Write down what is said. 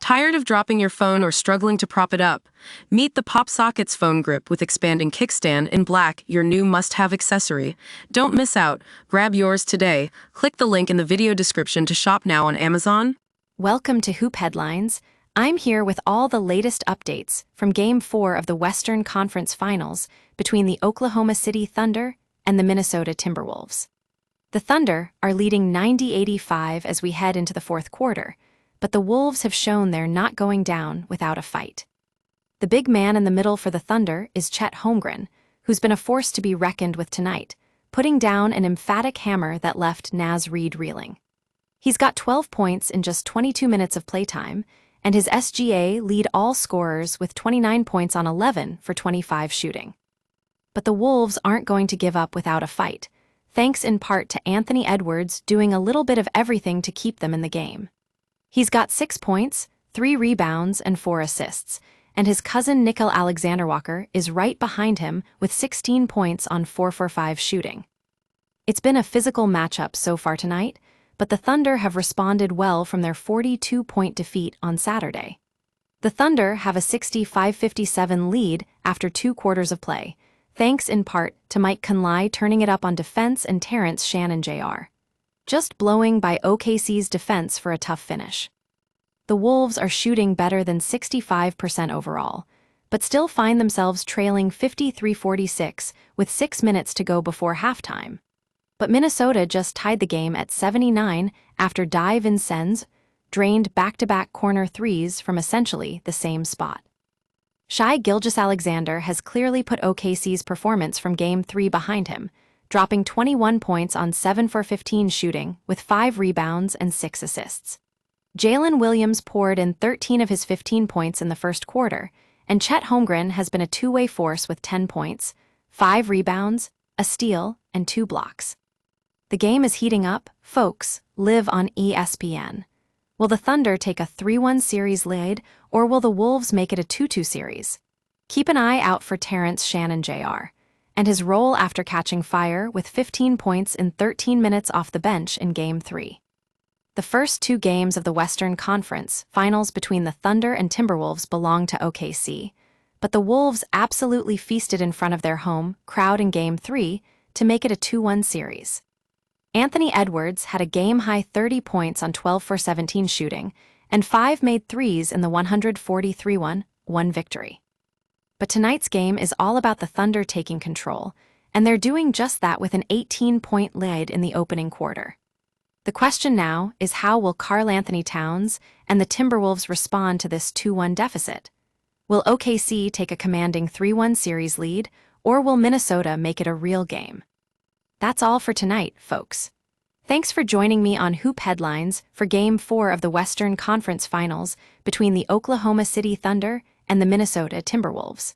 Tired of dropping your phone or struggling to prop it up? Meet the PopSockets phone grip with expanding kickstand in black, your new must-have accessory. Don't miss out. Grab yours today. Click the link in the video description to shop now on Amazon. Welcome to Hoop Headlines. I'm here with all the latest updates from Game 4 of the Western Conference Finals between the Oklahoma City Thunder and the Minnesota Timberwolves. The Thunder are leading 90-85 as we head into the fourth quarter, but the Wolves have shown they're not going down without a fight. The big man in the middle for the Thunder is Chet Holmgren, who's been a force to be reckoned with tonight, putting down an emphatic hammer that left Naz Reid reeling. He's got 12 points in just 22 minutes of playtime, and his SGA lead all scorers with 29 points on 11 for 25 shooting. But the Wolves aren't going to give up without a fight, thanks in part to Anthony Edwards doing a little bit of everything to keep them in the game. He's got 6 points, 3 rebounds, and 4 assists, and his cousin Alexander is right behind him with 16 points on 4 for 5 shooting. It's been a physical matchup so far tonight, but the Thunder have responded well from their 42-point defeat on Saturday. The Thunder have a 65-57 lead after 2 quarters of play, thanks in part to Mike Conley turning it up on defense and Terrence Shannon Jr. just blowing by OKC's defense for a tough finish. The Wolves are shooting better than 65% overall, but still find themselves trailing 53-46 with 6 minutes to go before halftime. But Minnesota just tied the game at 79 after Vincenzo drained back-to-back corner threes from essentially the same spot. Gilgeous-Alexander has clearly put OKC's performance from Game 3 behind him, dropping 21 points on 7 for 15 shooting with 5 rebounds and 6 assists. Jalen Williams poured in 13 of his 15 points in the first quarter, and Chet Holmgren has been a two-way force with 10 points, 5 rebounds, a steal, and 2 blocks. The game is heating up, folks, live on ESPN. Will the Thunder take a 3-1 series lead, or will the Wolves make it a 2-2 series? Keep an eye out for Terrence Shannon Jr. and his role after catching fire with 15 points in 13 minutes off the bench in Game 3. The first 2 games of the Western Conference Finals between the Thunder and Timberwolves belong to OKC, but the Wolves absolutely feasted in front of their home crowd in Game 3 to make it a 2-1 series. Anthony Edwards had a game-high 30 points on 12 for 17 shooting, and 5 made threes in the 143-1 victory. But tonight's game is all about the Thunder taking control, and they're doing just that with an 18-point lead in the opening quarter. The question now is, how will Karl-Anthony Towns and the Timberwolves respond to this 2-1 deficit? Will OKC take a commanding 3-1 series lead, or will Minnesota make it a real game? That's all for tonight, folks. Thanks for joining me on Hoop Headlines for Game 4 of the Western Conference Finals between the Oklahoma City Thunder and the Minnesota Timberwolves.